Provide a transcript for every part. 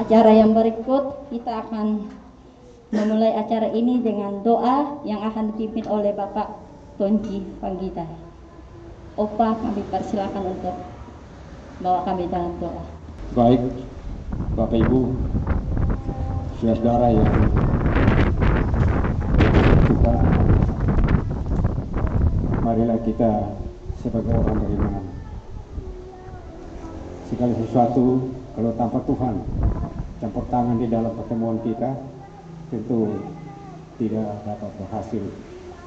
acara yang berikut kita akan memulai acara ini dengan doa yang akan dipimpin oleh Bapak Tonji Panggita. Opa, kami persilakan untuk bawa kami dalam doa. Baik, Bapak Ibu, saudara yang kita, marilah kita sebagai orang beriman. Segala sesuatu kalau tanpa Tuhan campur tangan di dalam pertemuan kita tentu tidak dapat berhasil.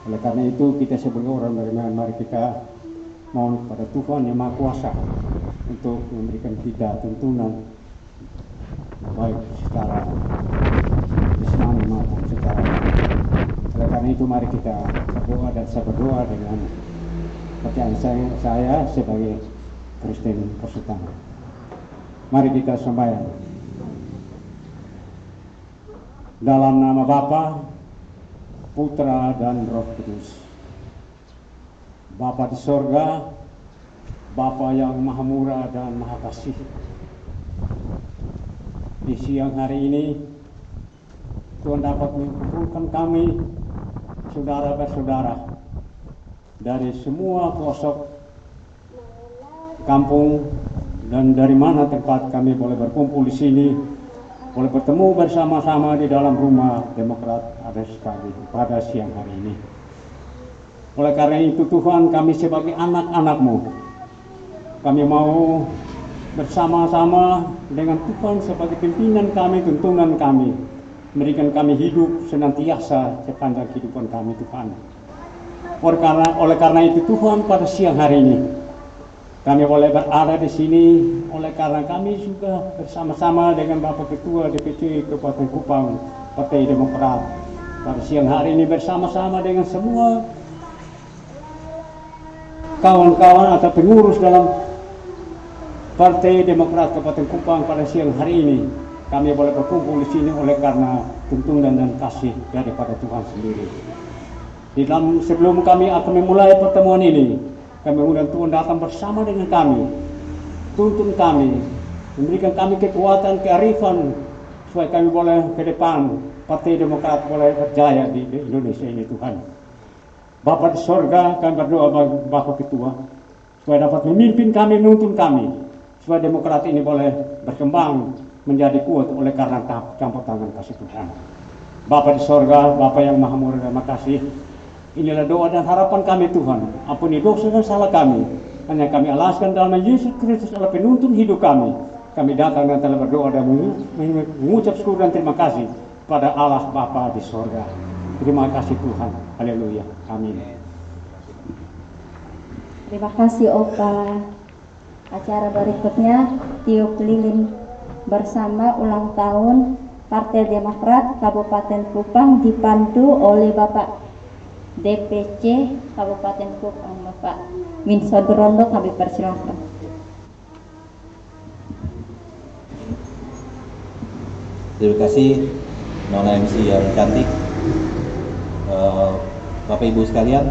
Oleh karena itu kita sebagai orang beriman, mari kita mohon kepada Tuhan yang Maha Kuasa untuk memberikan kita tuntunan baik secara jasmani maupun secara rohani. Oleh karena itu mari kita berdoa, dan saya berdoa dengan percayaan saya sebagai Kristen persetan. Mari kita sembahyang. Dalam nama Bapa, Putra dan Roh Kudus. Bapa di sorga, Bapa yang maha murah dan maha kasih, di siang hari ini Tuhan dapat mengumpulkan kami saudara-saudara dari semua pelosok kampung dan dari mana tempat kami boleh berkumpul di sini, boleh bertemu bersama-sama di dalam rumah Demokrat ada sekali pada siang hari ini. Oleh karena itu Tuhan, kami sebagai anak-anak-Mu, kami mau bersama-sama dengan Tuhan sebagai pimpinan kami, tuntunan kami, memberikan kami hidup senantiasa sepanjang kehidupan kami Tuhan. Oleh karena itu Tuhan, pada siang hari ini kami boleh berada di sini oleh karena kami juga bersama-sama dengan Bapak Ketua DPC Kabupaten Kupang Partai Demokrat. Pada siang hari ini bersama-sama dengan semua kawan-kawan atau pengurus dalam Partai Demokrat Kabupaten Kupang pada siang hari ini kami boleh berkumpul di sini oleh karena tuntunan dan kasih daripada Tuhan sendiri. Di dalam sebelum kami akan memulai pertemuan ini, kami undang Tuhan datang bersama dengan kami, tuntun kami, memberikan kami kekuatan, kearifan, supaya kami boleh ke depan, Partai Demokrat boleh berjaya di Indonesia ini Tuhan. Bapa di sorga, kami berdoa bagi Bapak Ketua, supaya dapat memimpin kami, menuntun kami, supaya Demokrat ini boleh berkembang menjadi kuat oleh karena campur tangan kasih Tuhan. Bapa di sorga, Bapa yang maha murah dan maha kasih, inilah doa dan harapan kami Tuhan. Ampuni dosa dan salah kami. Hanya kami alaskan dalam Yesus Kristus adalah penuntun hidup kami. Kami datang dan telah berdoa dan mengucap syukur dan terima kasih pada Allah Bapa di sorga. Terima kasih Tuhan. Haleluya. Amin. Terima kasih Opa. Acara berikutnya tiup lilin bersama ulang tahun Partai Demokrat Kabupaten Kupang dipandu oleh Bapak DPC Kabupaten Kupang, Bapak Winston Rondo, kami persilakan. Terima kasih Nona MC yang cantik. Bapak Ibu sekalian,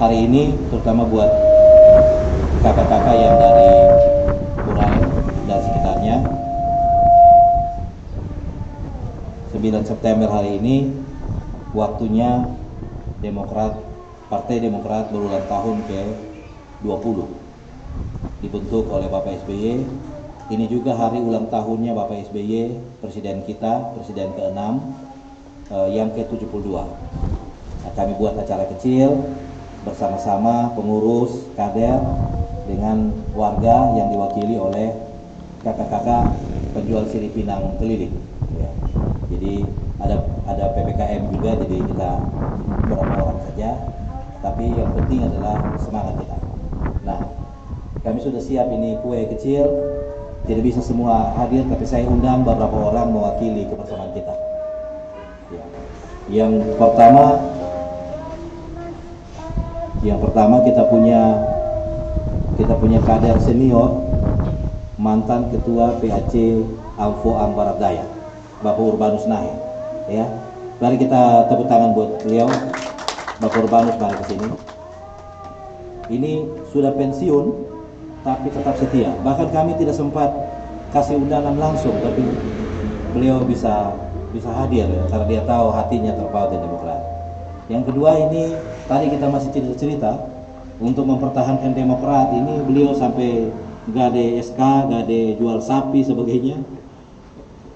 hari ini terutama buat kakak-kakak yang dari Kurain dan sekitarnya, 9 September hari ini waktunya Partai Demokrat berulang tahun ke-20 dibentuk oleh Bapak SBY. Ini juga hari ulang tahunnya Bapak SBY, Presiden kita, Presiden ke-6 yang ke-72. Nah, kami buat acara kecil bersama-sama pengurus, kader, dengan warga yang diwakili oleh kakak-kakak penjual sirih pinang keliling. Ya. Jadi ada PPKM juga, jadi kita berapa orang saja, tapi yang penting adalah semangat kita. Nah, kami sudah siap ini kue kecil, tidak bisa semua hadir, tapi saya undang beberapa orang mewakili kebersamaan kita. Ya. Yang pertama kita punya kader senior, mantan ketua PAC Amfo Barat Daya, Bapak Urbanus Nahe. Ya, mari kita tepuk tangan buat beliau. Bapak Urbanus, mari ke sini. Ini sudah pensiun tapi tetap setia. Bahkan kami tidak sempat kasih undangan langsung, tapi beliau bisa hadir ya, karena dia tahu hatinya terpaut di Demokrat. Yang kedua, ini tadi kita masih cerita untuk mempertahankan Demokrat ini, beliau sampai gak ada SK, gak ada jual sapi sebagainya,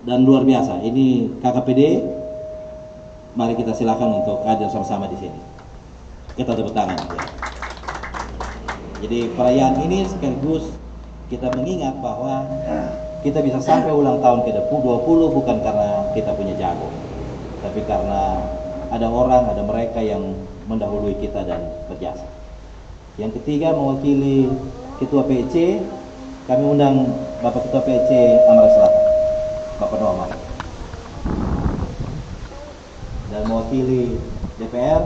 dan luar biasa. Ini KKPD, mari kita silakan untuk hadir sama-sama di sini. Kita tepuk tangan. Ya. Jadi perayaan ini sekaligus kita mengingat bahwa kita bisa sampai ulang tahun ke-20 bukan karena kita punya jago, tapi karena ada orang, ada mereka yang mendahului kita dan berjasa. Yang ketiga, mewakili Ketua PEC, kami undang Bapak Ketua PEC Amara Selatan, Bapak Noah Mahfud. Dan mewakili DPR,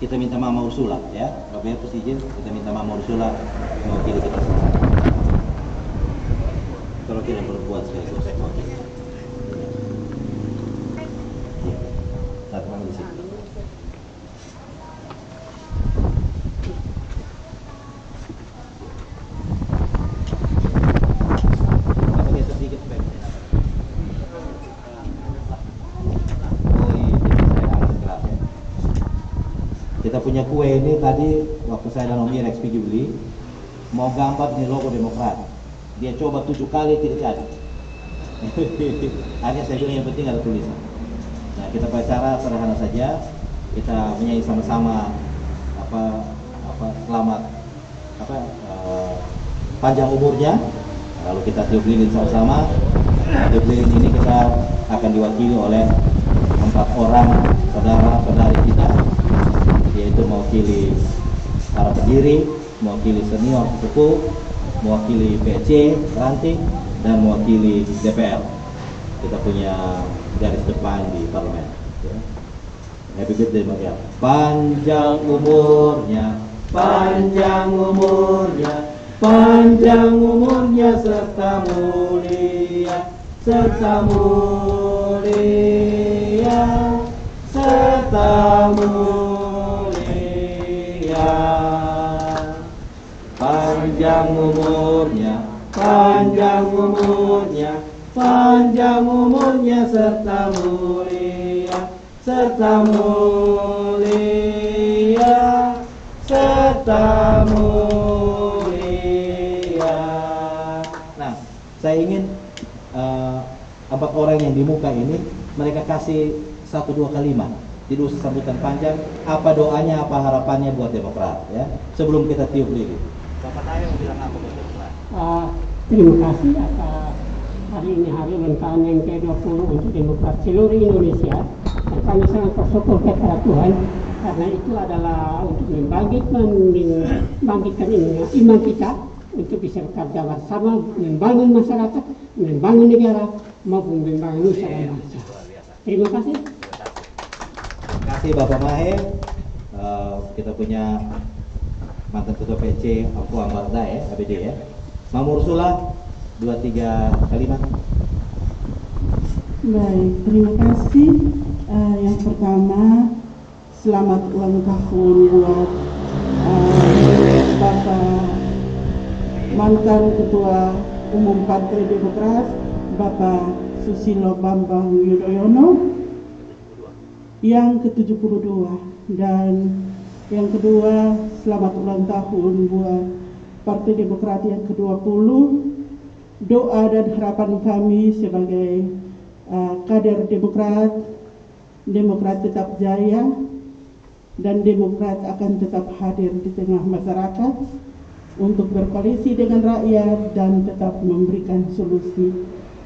kita minta Mama Ursula ya, Bapak Ibu izin, kita minta Mama Ursula mewakili kita semua. Kalau kita berbuat sekali saya mewakili. Saat Mama di sini. Kita punya kue ini tadi waktu saya dan Om Irex pergi beli, mau gambar di logo Demokrat, dia coba 7 kali tidak jadi. Akhirnya saya bilang yang penting ada tulisan. Nah, kita pakai cara sederhana saja, kita menyanyi sama-sama selamat panjang umurnya, lalu kita tiup lilin sama-sama. Tiup lilin ini kita akan diwakili oleh 4 orang saudara-saudari kita, yaitu mewakili para pendiri, mewakili senior sepuh, mewakili PEC ranting, dan mewakili DPR. Kita punya garis depan di parlemen. Happy birthday Maria. Panjang umurnya, panjang umurnya, panjang umurnya serta mulia, serta mulia, serta mulia. Panjang umurnya, panjang umurnya, panjang umurnya serta mulia, serta mulia, serta mulia. Nah, saya ingin 4 orang yang di muka ini mereka kasih 1-2 kalimat. Tidak usah sambutan panjang, apa doanya, apa harapannya buat Demokrat ya. Sebelum kita tiup lilin. Bapak Tayo bilang apa buat Demokrat? Terima kasih atas hari ini hari ulang tahun yang ke-20 untuk Demokrat seluruh Indonesia. Dan kami sangat bersyukur kepada Tuhan karena itu adalah untuk membangkitkan iman kita untuk bisa bekerja bersama, membangun masyarakat, membangun negara maupun membangun nusa dan bangsa. Terima kasih. Terima kasih Bapak Mahe. Kita punya mantan Ketua PC Aku Ambarda ya, ABD ya. Mama Ursula 2-3 kalimat. Baik, terima kasih. Yang pertama, selamat ulang tahun buat Bapak mantan Ketua Umum Partai Demokrat, Bapak Susilo Bambang Yudhoyono yang ke-72. Dan yang kedua, selamat ulang tahun buat Partai Demokrat yang ke-20. Doa dan harapan kami sebagai kader Demokrat, Demokrat tetap jaya dan Demokrat akan tetap hadir di tengah masyarakat untuk berkoalisi dengan rakyat dan tetap memberikan solusi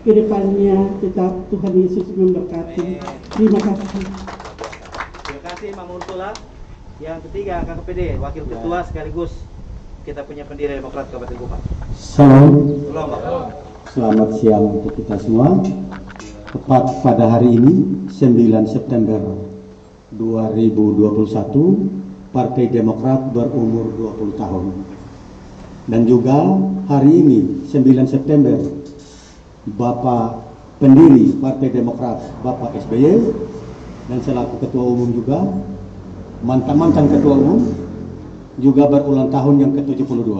ke depannya. Tetap Tuhan Yesus memberkati. Terima kasih. Terima kasih Mama Ursula. Yang ketiga KKPD, Wakil Ketua sekaligus kita punya pendiri Demokrat Kabupaten Kupang. Salam. Selamat siang untuk kita semua. Tepat pada hari ini 9 September 2021, Partai Demokrat berumur 20 tahun. Dan juga hari ini 9 September, Bapak pendiri Partai Demokrat Bapak SBY dan selaku Ketua Umum juga, mantan Ketua Umum juga berulang tahun yang ke-72.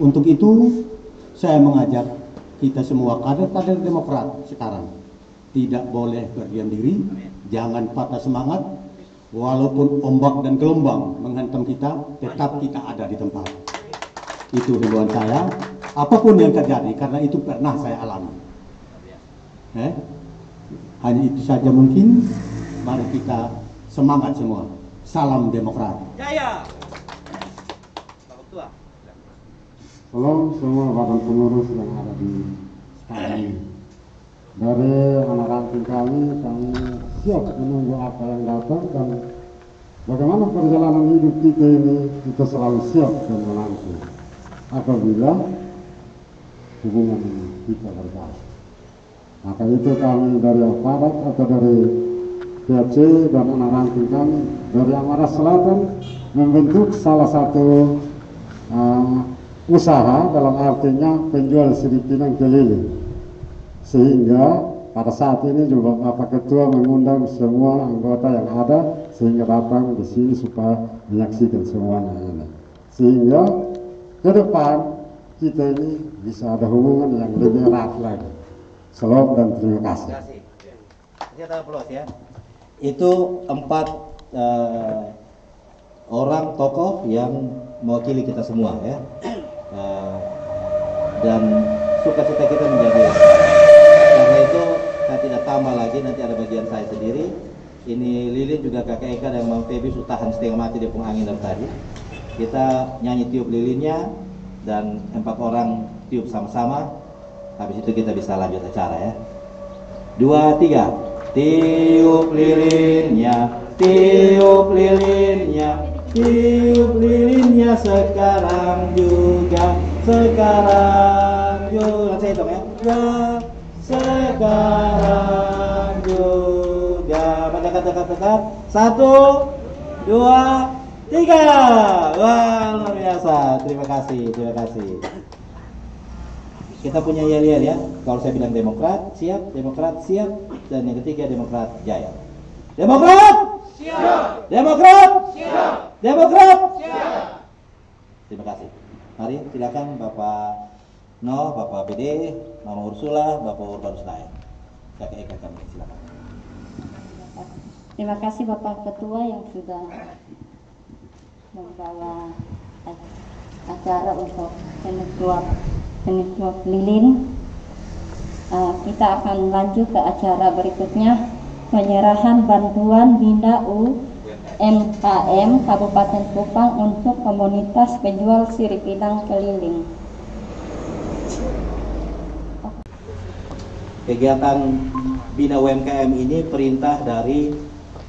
Untuk itu, saya mengajak kita semua kader-kader Demokrat sekarang tidak boleh berdiam diri, jangan patah semangat, walaupun ombak dan gelombang menghantam kita, tetap kita ada di tempat. Itu himbauan saya, apapun yang terjadi, karena itu pernah saya alami. Hanya itu saja mungkin, mari kita semangat semua. Salam Demokrat. Jaya. Pak Ketua. Salam semua badan pengurus yang ada di sekarang ini. Dari anak ranting kami siap menunggu apa yang datang dan bagaimana perjalanan hidup kita ini, kita selalu siap dan menanti apabila hubungan kita berjalan. Maka itu kami dari aparat atau dari PAC dan anak ranting kami dari Amarah Selatan membentuk salah satu usaha, dalam artinya penjual sirip pinang keliling, sehingga pada saat ini juga Bapak Ketua mengundang semua anggota yang ada sehingga datang di sini supaya menyaksikan semuanya ini, sehingga ke depan kita ini bisa ada hubungan yang lebih erat lagi. Salam dan terima kasih. Kita aplaus ya. Itu 4 orang tokoh yang mewakili kita semua ya. Dan sukacita kita menjadi. Karena itu saya tidak tambah lagi, nanti ada bagian saya sendiri. Ini Lilin juga Kakak Eka dan Mang Febi sudah tahan setengah mati di angin dari tadi. Kita nyanyi tiup lilinnya dan 4 orang tiup sama-sama. Habis itu kita bisa lanjut acara ya. 2, 3. Tiup lilinnya, tiup lilinnya, tiup lilinnya sekarang juga, sekarang juga. Saya hitung ya. Sekarang juga. Dekat. 1, 2, 3. Wah, luar biasa. Terima kasih. Kita punya yel-yel ya. Kalau saya bilang Demokrat siap, dan yang ketiga Demokrat jaya. Demokrat siap. Demokrat siap. Demokrat siap. Terima kasih. Mari silakan Bapak No, Bapak BD, Mama Ursula, Bapak Urban Senayan. Kakak Eka kami silakan. Terima kasih Bapak Ketua yang sudah membawa acara untuk penutup lilin. Kita akan lanjut ke acara berikutnya, penyerahan bantuan Bina UMKM Kabupaten Kupang untuk komunitas penjual sirip pinang keliling. Kegiatan Bina UMKM ini perintah dari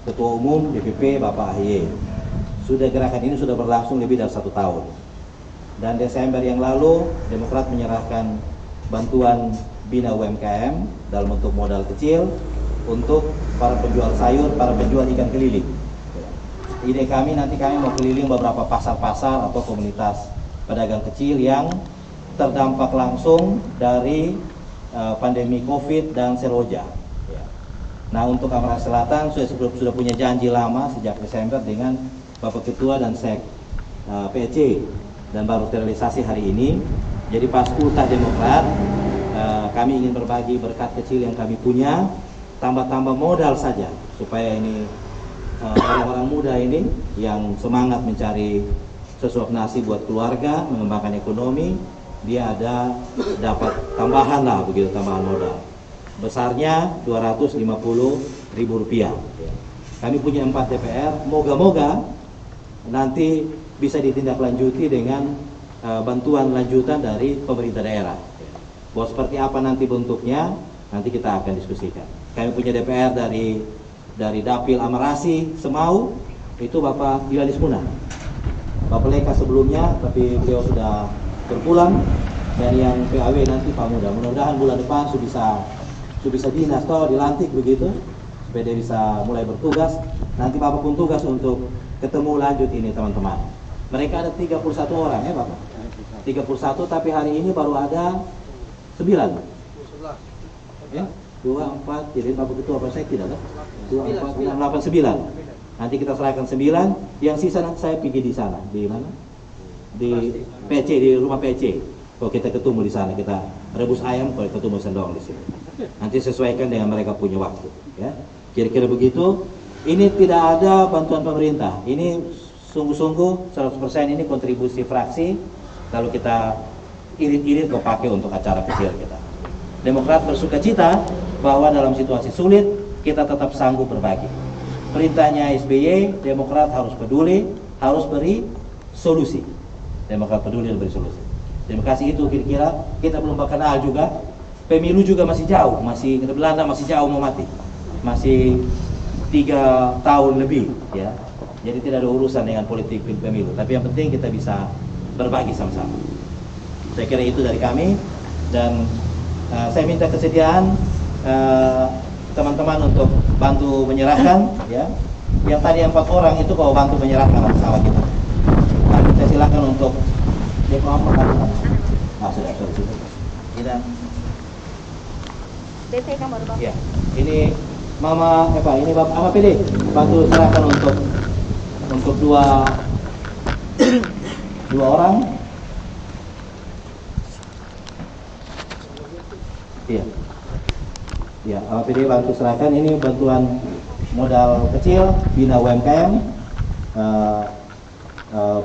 Ketua Umum DPP Bapak AHY. Gerakan ini sudah berlangsung lebih dari 1 tahun. Dan Desember yang lalu Demokrat menyerahkan bantuan Bina UMKM dalam bentuk modal kecil untuk para penjual sayur, para penjual ikan keliling. Ide kami nanti kami mau keliling beberapa pasar-pasar atau komunitas pedagang kecil yang terdampak langsung dari pandemi COVID dan seroja. Nah, untuk Amarah Selatan sudah punya janji lama sejak Desember dengan Bapak Ketua dan Sek PAC, dan baru terrealisasi hari ini. Jadi pas ultah Demokrat, kami ingin berbagi berkat kecil yang kami punya, tambah-tambah modal saja supaya ini orang-orang muda ini yang semangat mencari sesuap nasi buat keluarga, mengembangkan ekonomi, dia dapat tambahan lah begitu, tambahan modal. Besarnya Rp250.000. Kami punya 4 DPR, moga-moga nanti bisa ditindaklanjuti dengan bantuan lanjutan dari pemerintah daerah. Bahwa seperti apa nanti bentuknya, nanti kita akan diskusikan. Kami punya DPR dari Dapil Amarasi Semau, itu Bapak Dilalis Munah. Bapak Leka sebelumnya, tapi beliau sudah berpulang. Dan yang PAW nanti Pak Muda, mudah-mudahan bulan depan sudah bisa dinas atau dilantik begitu, supaya dia bisa mulai bertugas. Nanti Bapak pun tugas untuk ketemu lanjut ini teman-teman. Mereka ada 31 orang ya Bapak, 31, tapi hari ini baru ada 9 ya, 2, 4, jadi Bapak Ketua apa saya tidak ada 2, 4, 6, 8, 9 Nanti kita serahkan 9, yang sisa nanti saya pergi di sana. Di mana? Di PC, di rumah PC. Kalau kita ketemu di sana, kita rebus ayam, kalau ketemu sendong di sini. Nanti sesuaikan dengan mereka punya waktu. Ya, kira-kira begitu. Ini tidak ada bantuan pemerintah. Ini sungguh-sungguh 100% ini kontribusi fraksi. Lalu kita irit-irit kau pakai untuk acara kecil kita. Demokrat bersuka cita bahwa dalam situasi sulit kita tetap sanggup berbagi. Perintahnya SBY, Demokrat harus peduli, harus beri solusi. Demokrat peduli dan beri solusi. Terima kasih itu kira-kira. Kita belum kenal juga. Pemilu juga masih jauh, masih Belanda masih jauh mau mati. Masih 3 tahun lebih, ya. Jadi tidak ada urusan dengan politik pemilu. Tapi yang penting kita bisa berbagi sama-sama. Saya kira itu dari kami, dan saya minta kesediaan teman-teman untuk bantu menyerahkan, ya. Yang tadi 4 orang itu kalau bantu menyerahkan sama kita. Nah, saya silakan untuk sudah. Kita DP kamu Bapak. ya, ini Mama ini Bapak apa PD bantu serahkan untuk dua orang. Iya. Ya, PD bantu serahkan ini bantuan modal kecil bina UMKM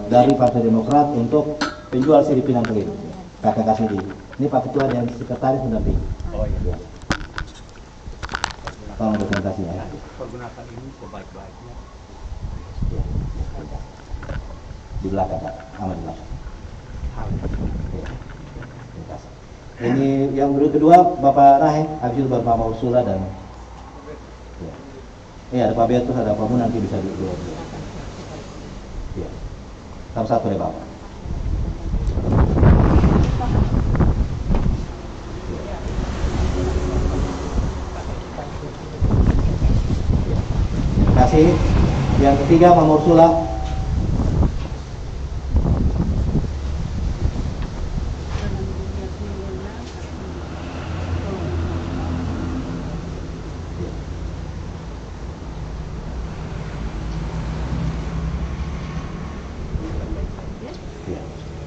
dari Partai Demokrat untuk penjual CD Pinang Keliri. Kakak kasih ini Pak Ketua dan Sekretaris mendampingi. Oh iya. Tolong dokumentasinya ya. Pergunakan ini sebaik-baiknya. Ya. Di belakang Pak, aman di belakang. Ya. Terima kasih. Ini yang kedua Bapak Rahim, habis itu Bapak Mausula dan ya. Iya, ada Pak Beatus, ada Pak Mun, nanti bisa dulu. Ya. Satu deh Bapak. Terima kasih. Yang ketiga Pak Mausula.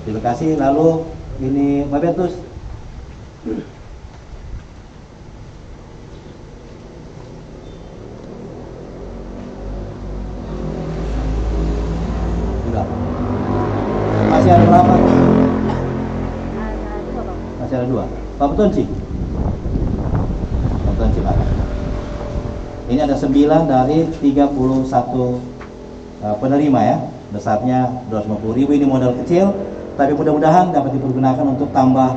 Terima kasih. Lalu ini Pak Beatus. Sudah. Masih ada berapa? Masih ada 2. Pak Petunci. Pak Petunci Pak. Ini ada 9 dari 31 penerima ya. Besarnya 250.000, ini modal kecil. Tapi mudah-mudahan dapat dipergunakan untuk tambah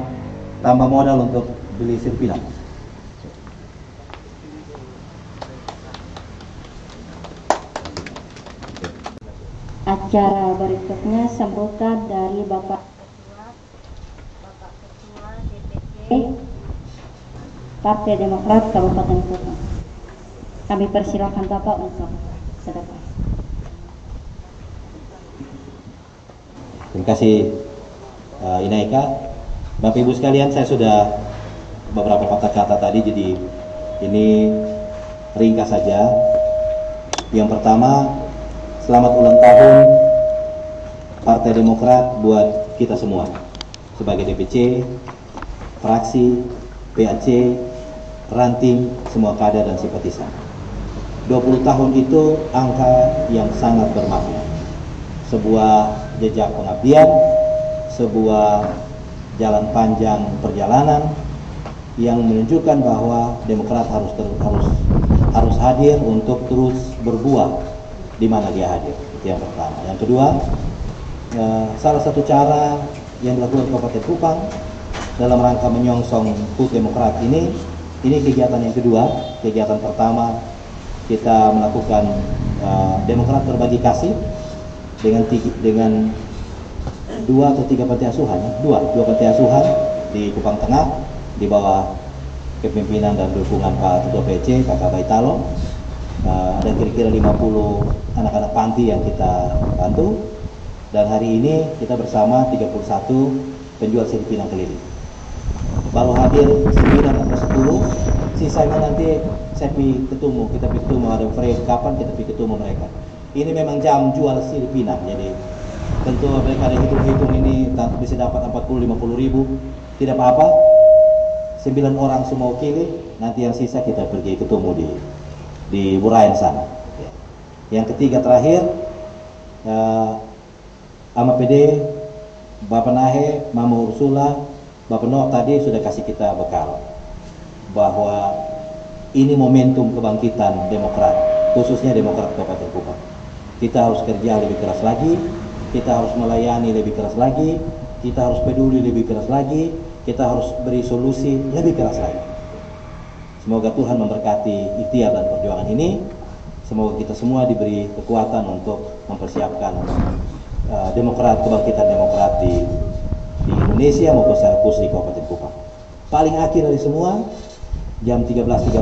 modal untuk beli sirpinang. Acara berikutnya sambutan dari Bapak Ketua DPC Partai Demokrat Kabupaten Kupang. Kami persilakan Bapak untuk sedekah. Terima kasih Inaika. Bapak Ibu sekalian, saya sudah beberapa kata-kata tadi, jadi ini ringkas saja. Yang pertama, selamat ulang tahun Partai Demokrat buat kita semua sebagai DPC, fraksi, PAC, ranting, semua kader dan simpatisan. 20 tahun itu angka yang sangat bermakna. Sebuah jejak pengabdian, sebuah jalan panjang perjalanan yang menunjukkan bahwa Demokrat harus hadir untuk terus berbuah di mana dia hadir. Itu yang pertama. Yang kedua, salah satu cara yang dilakukan Kabupaten Kupang dalam rangka menyongsong HUT Demokrat ini kegiatan yang kedua. Kegiatan pertama kita melakukan Demokrat berbagi kasih dengan 2 atau 3 panti asuhan, dua panti asuhan di Kupang Tengah di bawah kepemimpinan dan dukungan Pak Ketua PC, Kakak Baitalo, dan kira-kira 50 anak-anak panti yang kita bantu. Dan hari ini kita bersama 31 penjual CD Pinang Keliri. Baru hadir 9 atau 10, sisanya nanti saya kita ketemu ada frame kapan kita ketemu mereka. ini memang jam jual sirip pinang, jadi tentu mereka ada hitung-hitung ini bisa dapat 40-50 ribu, tidak apa-apa. 9 orang semua wakili, nanti yang sisa kita pergi ketemu di Burayan sana. Yang ketiga terakhir, Ama PD, Bapak Nahe, Mama Ursula, Bapak Noh tadi sudah kasih kita bekal bahwa ini momentum kebangkitan Demokrat, khususnya Demokrat Kabupaten Kupang. Kita harus kerja lebih keras lagi, kita harus melayani lebih keras lagi, kita harus peduli lebih keras lagi, kita harus beri solusi lebih keras lagi. Semoga Tuhan memberkati ikhtiar dan perjuangan ini. Semoga kita semua diberi kekuatan untuk mempersiapkan Demokrat, kebangkitan Demokrat di Indonesia maupun secara khusus di Kabupaten Kupang. Paling akhir dari semua, jam 13.30,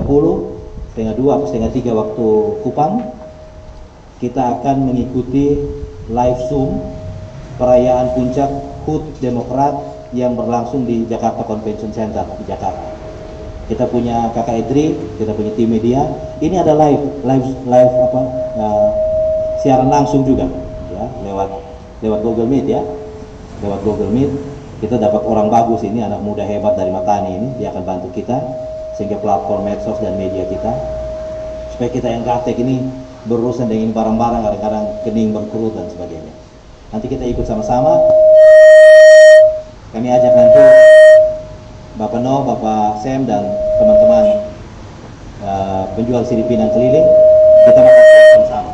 setengah 2 atau setengah 3 waktu Kupang, kita akan mengikuti live Zoom perayaan puncak HUT Demokrat yang berlangsung di Jakarta Convention Center di Jakarta. Kita punya Kakak Edri, kita punya tim media. Ini ada siaran langsung juga, ya, lewat Google Meet ya, lewat Google Meet. Kita dapat orang bagus ini, anak muda hebat dari Matani ini, dia akan bantu kita sehingga platform medsos dan media kita, supaya kita yang gaptek ini berurusan dengan barang-barang kadang-kadang kening berkerut dan sebagainya. Nanti kita ikut sama-sama. Kami ajak nanti Bapak No, Bapak Sam dan teman-teman penjual sirip pinang keliling. Kita makan siang sama-sama.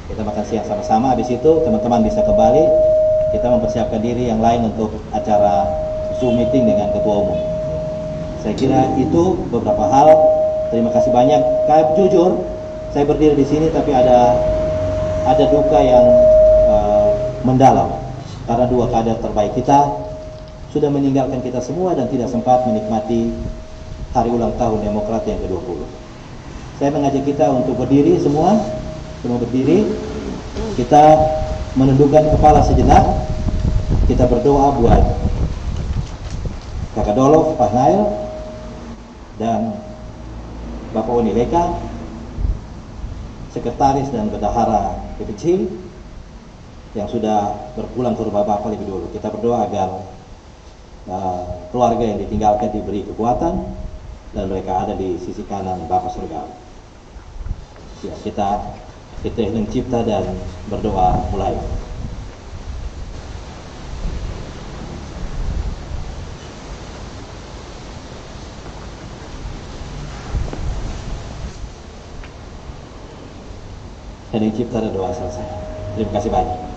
Kita makan siang sama-sama. Habis itu teman-teman bisa kembali. Kita mempersiapkan diri yang lain untuk acara Zoom meeting dengan Ketua Umum. Saya kira itu beberapa hal. Terima kasih banyak. Kayak jujur, saya berdiri di sini tapi ada duka yang mendalam karena 2 kader terbaik kita sudah meninggalkan kita semua dan tidak sempat menikmati hari ulang tahun Demokrat yang ke-20. Saya mengajak kita untuk berdiri semua berdiri. Kita menundukkan kepala sejenak. Kita berdoa buat Kakak Dolof, Pak Nail, dan Bapak Oni Leka, Sekretaris dan Bendahara PPC yang sudah berpulang ke rumah Bapak lebih dulu. Kita berdoa agar keluarga yang ditinggalkan diberi kekuatan dan mereka ada di sisi kanan Bapak surgawi. Ya, kita hening cipta dan berdoa mulai. Hening cipta dan doa selesai. Terima kasih banyak.